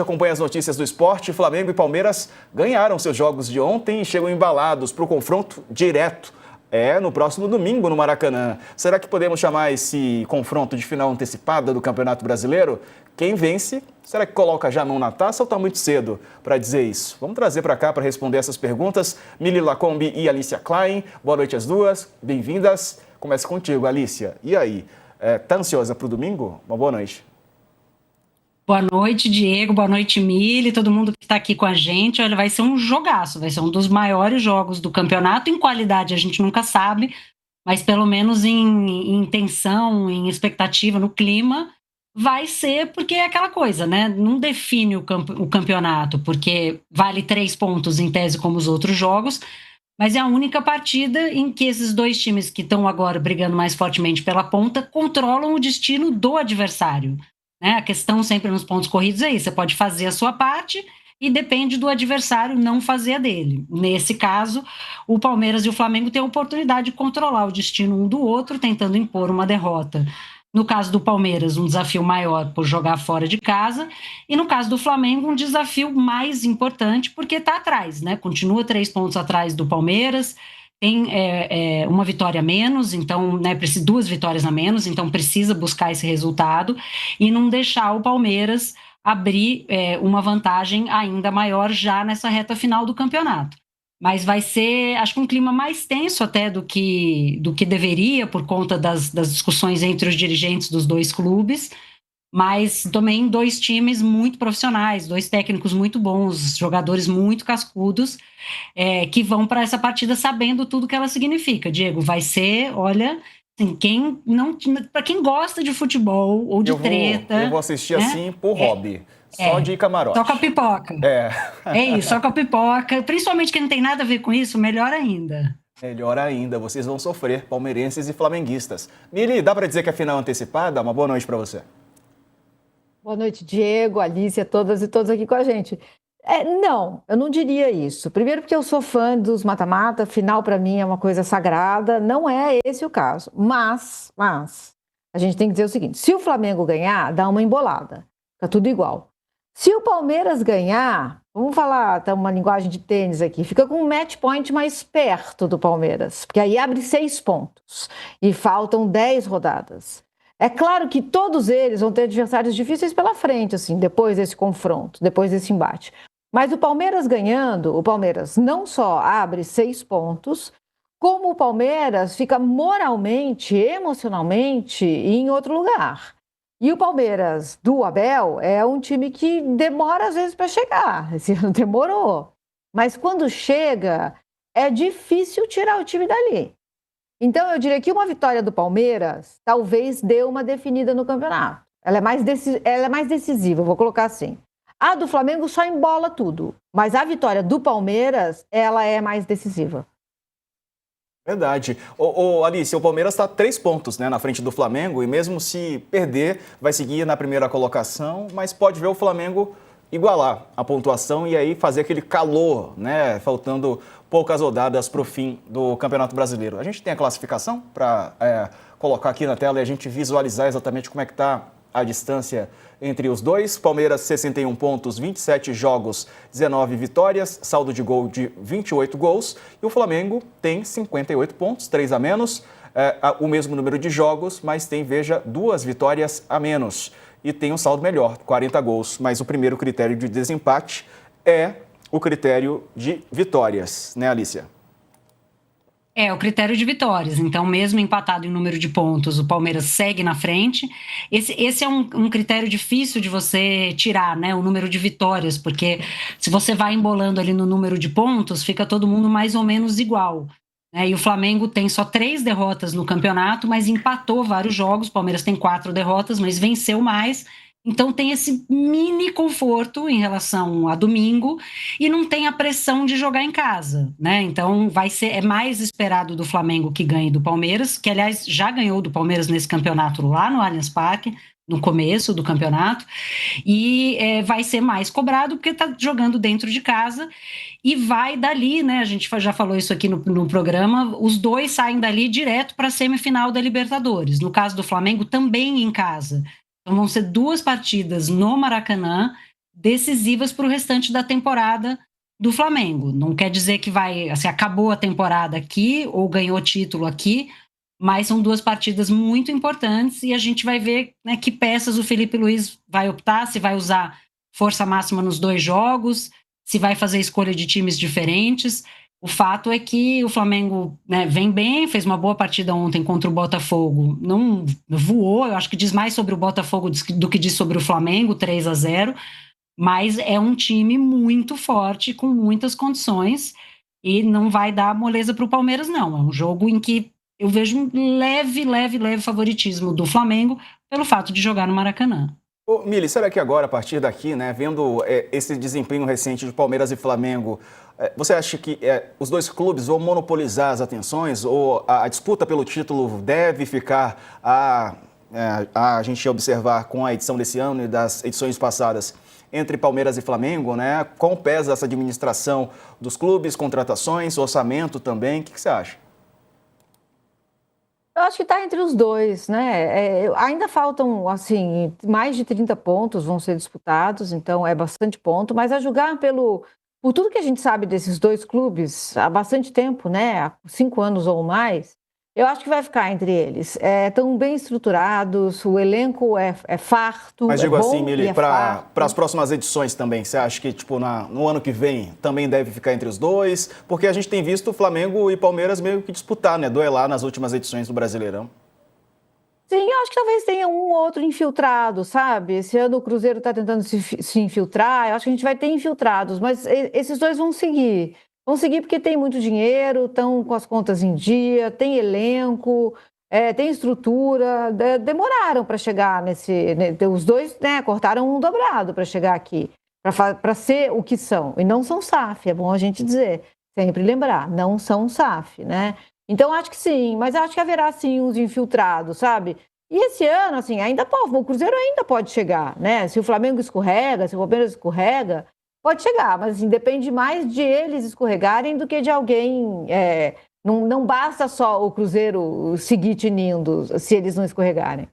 Acompanha as notícias do esporte. Flamengo e Palmeiras ganharam seus jogos de ontem e chegam embalados para o confronto direto. No próximo domingo no Maracanã. Será que podemos chamar esse confronto de final antecipada do Campeonato Brasileiro? Quem vence, será que coloca já a mão na taça ou está muito cedo para dizer isso? Vamos trazer para cá para responder essas perguntas Mili Lacombe e Alicia Klein. Boa noite às duas, bem-vindas. Começa contigo, Alicia. E aí, tá ansiosa para o domingo? Uma boa noite. Boa noite, Diego. Boa noite, Mili. Todo mundo que está aqui com a gente. Olha, vai ser um jogaço. Vai ser um dos maiores jogos do campeonato. Em qualidade, a gente nunca sabe, mas pelo menos em tensão, em expectativa, no clima, vai ser porque é aquela coisa, né? Não define o campeonato, porque vale 3 pontos em tese como os outros jogos, mas é a única partida em que esses dois times que estão agora brigando mais fortemente pela ponta controlam o destino do adversário. A questão sempre nos pontos corridos é isso, você pode fazer a sua parte e depende do adversário não fazer a dele. Nesse caso, o Palmeiras e o Flamengo têm a oportunidade de controlar o destino um do outro, tentando impor uma derrota. No caso do Palmeiras, um desafio maior por jogar fora de casa, e no caso do Flamengo, um desafio mais importante porque está atrás, né? Continua 3 pontos atrás do Palmeiras, tem uma vitória a menos, então, né, 2 vitórias a menos, então precisa buscar esse resultado e não deixar o Palmeiras abrir uma vantagem ainda maior já nessa reta final do campeonato. Mas vai ser, acho que um clima mais tenso até do que deveria, por conta das discussões entre os dirigentes dos dois clubes, mas também 2 times muito profissionais, 2 técnicos muito bons, jogadores muito cascudos, que vão para essa partida sabendo tudo que ela significa. Diego, vai ser, olha, assim, para quem gosta de futebol ou de treta... Eu vou assistir assim por hobby, só de camarote. Só com a pipoca. É isso, só com a pipoca. Principalmente quem não tem nada a ver com isso, melhor ainda. Melhor ainda, vocês vão sofrer, palmeirenses e flamenguistas. Mili, dá para dizer que a final antecipada? Uma boa noite para você. Boa noite, Diego, Alicia, todas e todos aqui com a gente. Não, eu não diria isso. Primeiro porque eu sou fã dos mata-mata, final para mim é uma coisa sagrada, não é esse o caso. Mas, a gente tem que dizer o seguinte, se o Flamengo ganhar, dá uma embolada, fica tudo igual. Se o Palmeiras ganhar, vamos falar, tá uma linguagem de tênis aqui, fica com um match point mais perto do Palmeiras, porque aí abre 6 pontos e faltam 10 rodadas. É claro que todos eles vão ter adversários difíceis pela frente, assim, depois desse confronto, depois desse embate. Mas o Palmeiras ganhando, o Palmeiras não só abre 6 pontos, como o Palmeiras fica moralmente, emocionalmente em outro lugar. E o Palmeiras do Abel é um time que demora às vezes para chegar, esse ano demorou. Mas quando chega, é difícil tirar o time dali. Então, eu diria que uma vitória do Palmeiras talvez dê uma definida no campeonato. Ela é mais decisiva, vou colocar assim. A do Flamengo só embola tudo, mas a vitória do Palmeiras, ela é mais decisiva. Verdade. Alice, o Palmeiras está 3 pontos, né, na frente do Flamengo, e mesmo se perder, vai seguir na primeira colocação, mas pode ver o Flamengo igualar a pontuação e aí fazer aquele calor, né, faltando poucas rodadas para o fim do Campeonato Brasileiro. A gente tem a classificação para colocar aqui na tela e a gente visualizar exatamente como é que está a distância entre os dois. Palmeiras, 61 pontos, 27 jogos, 19 vitórias, saldo de gol de 28 gols. E o Flamengo tem 58 pontos, 3 a menos, o mesmo número de jogos, mas tem, veja, 2 vitórias a menos. E tem um saldo melhor, 40 gols. Mas o primeiro critério de desempate é o critério de vitórias, né, Alicia? O critério de vitórias. Então, mesmo empatado em número de pontos, o Palmeiras segue na frente. Esse é um critério difícil de você tirar, né? O número de vitórias, porque se você vai embolando ali no número de pontos, fica todo mundo mais ou menos igual. E o Flamengo tem só 3 derrotas no campeonato, mas empatou vários jogos. O Palmeiras tem 4 derrotas, mas venceu mais. Então tem esse mini conforto em relação a domingo e não tem a pressão de jogar em casa, né? Então é mais esperado do Flamengo que ganhe do Palmeiras, que aliás já ganhou do Palmeiras nesse campeonato lá no Allianz Parque, no começo do campeonato, e vai ser mais cobrado porque está jogando dentro de casa e vai dali, né? A gente já falou isso aqui no programa, os dois saem dali direto para a semifinal da Libertadores. No caso do Flamengo, também em casa. Então vão ser 2 partidas no Maracanã, decisivas para o restante da temporada do Flamengo. Não quer dizer que vai, assim, acabou a temporada aqui ou ganhou título aqui, mas são 2 partidas muito importantes e a gente vai ver, né, que peças o Felipe Luiz vai optar, se vai usar força máxima nos 2 jogos, se vai fazer escolha de times diferentes. O fato é que o Flamengo, né, vem bem, fez uma boa partida ontem contra o Botafogo, não voou, eu acho que diz mais sobre o Botafogo do que diz sobre o Flamengo, 3-0, mas é um time muito forte, com muitas condições, e não vai dar moleza para o Palmeiras, não. É um jogo em que eu vejo um leve favoritismo do Flamengo pelo fato de jogar no Maracanã. Ô, Mili, será que agora, a partir daqui, né, vendo esse desempenho recente de Palmeiras e Flamengo, você acha que os 2 clubes vão monopolizar as atenções ou a disputa pelo título deve ficar a gente observar com a edição desse ano e das edições passadas entre Palmeiras e Flamengo, né? Como pesa essa administração dos clubes, contratações, orçamento também? O que você acha? Eu acho que está entre os dois, né? Ainda faltam, assim, mais de 30 pontos vão ser disputados, então é bastante ponto, mas a julgar por tudo que a gente sabe desses 2 clubes há bastante tempo, né? Há 5 anos ou mais, eu acho que vai ficar entre eles. Estão bem estruturados, o elenco é farto. Mas digo é bom assim, Mili, e é para farto. as próximas edições também, você acha que tipo, no ano que vem também deve ficar entre os 2? Porque a gente tem visto Flamengo e Palmeiras meio que disputar, né? Duelar nas últimas edições do Brasileirão. Sim, eu acho que talvez tenha um ou outro infiltrado, sabe? Esse ano o Cruzeiro está tentando se infiltrar, eu acho que a gente vai ter infiltrados, mas esses 2 vão seguir. Vão seguir porque tem muito dinheiro, estão com as contas em dia, tem elenco, tem estrutura, demoraram para chegar os 2, né, cortaram um dobrado para chegar aqui, para ser o que são, e não são SAF, é bom a gente dizer, sempre lembrar, não são SAF, né? Então, acho que sim, mas acho que haverá sim uns infiltrados, sabe? E esse ano, assim, o Cruzeiro ainda pode chegar, né? Se o Flamengo escorrega, se o Palmeiras escorrega, pode chegar, mas assim, depende mais de eles escorregarem do que de alguém. Não basta só o Cruzeiro seguir tinindo se eles não escorregarem.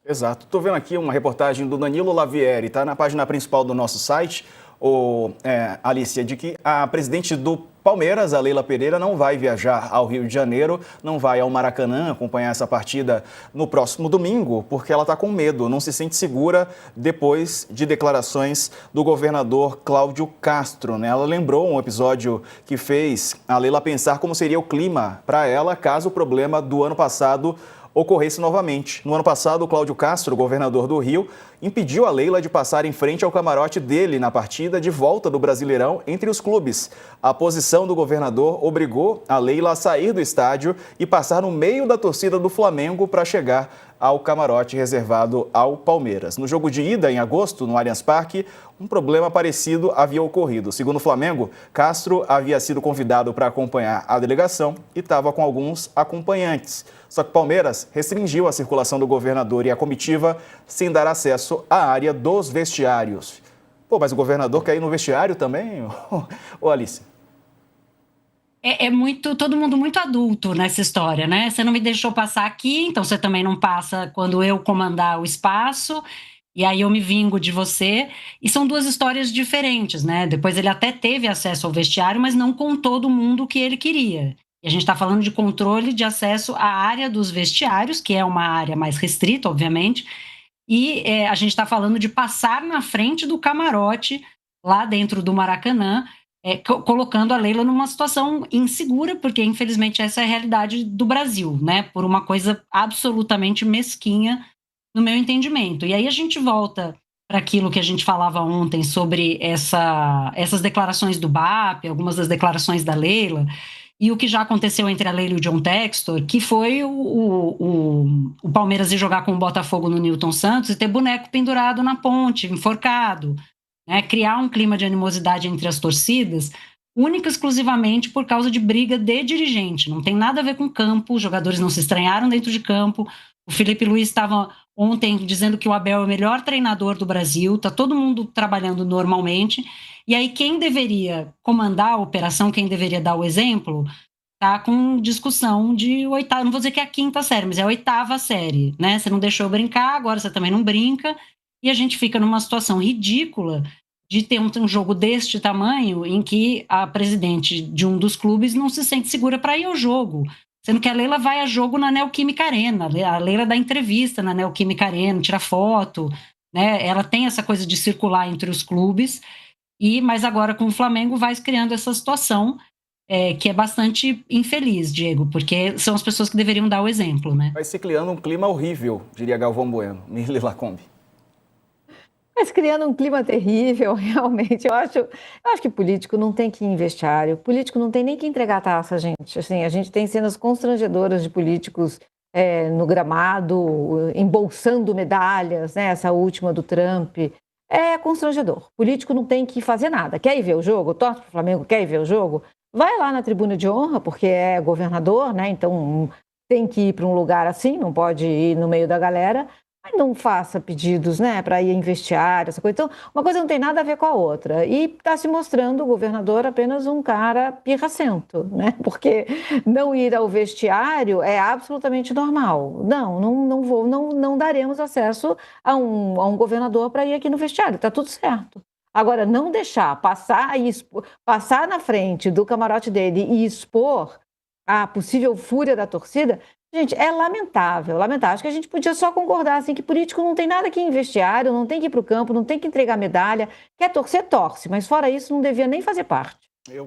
Exato. Estou vendo aqui uma reportagem do Danilo Lavieri, tá na página principal do nosso site, Alicia, de que a presidente do Palmeiras, a Leila Pereira, não vai viajar ao Rio de Janeiro, não vai ao Maracanã acompanhar essa partida no próximo domingo, porque ela está com medo, não se sente segura depois de declarações do governador Cláudio Castro, né? Ela lembrou um episódio que fez a Leila pensar como seria o clima para ela caso o problema do ano passado ocorresse novamente. No ano passado, o Cláudio Castro, governador do Rio, impediu a Leila de passar em frente ao camarote dele na partida de volta do Brasileirão entre os clubes. A posição do governador obrigou a Leila a sair do estádio e passar no meio da torcida do Flamengo para chegar ao camarote reservado ao Palmeiras. No jogo de ida, em agosto, no Allianz Parque, um problema parecido havia ocorrido. Segundo o Flamengo, Castro havia sido convidado para acompanhar a delegação e estava com alguns acompanhantes. Só que o Palmeiras restringiu a circulação do governador e a comitiva sem dar acesso à área dos vestiários. Pô, mas o governador quer ir no vestiário também? Ô, Alice? Todo mundo muito adulto nessa história, né? Você não me deixou passar aqui, então você também não passa quando eu comandar o espaço, e aí eu me vingo de você. E são 2 histórias diferentes, né? Depois ele até teve acesso ao vestiário, mas não com todo mundo o que ele queria. E a gente está falando de controle de acesso à área dos vestiários, que é uma área mais restrita, obviamente, e a gente está falando de passar na frente do camarote, lá dentro do Maracanã, colocando a Leila numa situação insegura, porque infelizmente essa é a realidade do Brasil, né? Por uma coisa absolutamente mesquinha, no meu entendimento. E aí a gente volta para aquilo que a gente falava ontem sobre essas declarações do BAP, algumas das declarações da Leila, e o que já aconteceu entre a Leila e o John Textor, que foi o Palmeiras ir jogar com o Botafogo no Newton Santos e ter boneco pendurado na ponte, enforcado, né? Criar um clima de animosidade entre as torcidas, única e exclusivamente por causa de briga de dirigente. Não tem nada a ver com campo, os jogadores não se estranharam dentro de campo. O Felipe Luiz estava ontem dizendo que o Abel é o melhor treinador do Brasil, está todo mundo trabalhando normalmente, e aí quem deveria comandar a operação, quem deveria dar o exemplo, está com discussão de oitava, não vou dizer que é a 5ª série, mas é a 8ª série, né? Você não deixou eu brincar, agora você também não brinca, e a gente fica numa situação ridícula de ter um jogo deste tamanho em que a presidente de um dos clubes não se sente segura para ir ao jogo. Sendo que a Leila vai a jogo na Neoquímica Arena, a Leila dá entrevista na Neoquímica Arena, tira foto, né? Ela tem essa coisa de circular entre os clubes, mas agora com o Flamengo vai criando essa situação que é bastante infeliz, Diego, porque são as pessoas que deveriam dar o exemplo, né? Vai se criando um clima horrível, diria Galvão Bueno. Mili Lacombe. Mas criando um clima terrível, realmente. Eu acho que político não tem que ir em vestiário, político não tem nem que entregar taça, gente. Assim, a gente tem cenas constrangedoras de políticos no gramado, embolsando medalhas, né? Essa última do Trump. É constrangedor. Político não tem que fazer nada. Quer ir ver o jogo? Torce para o Flamengo, quer ir ver o jogo? Vai lá na tribuna de honra, porque é governador, né? Então tem que ir para um lugar assim, não pode ir no meio da galera. Mas não faça pedidos, né, para ir em vestiário, essa coisa. Então, uma coisa não tem nada a ver com a outra. E está se mostrando o governador apenas um cara pirracento, né? Porque não ir ao vestiário é absolutamente normal. Não daremos acesso a um governador para ir aqui no vestiário. Está tudo certo. Agora, não deixar passar na frente do camarote dele e expor a possível fúria da torcida. Gente, é lamentável, lamentável. Acho que a gente podia só concordar assim, que político não tem nada que ir em vestiário, não tem que ir para o campo, não tem que entregar medalha. Quer torcer, torce, mas fora isso não devia nem fazer parte.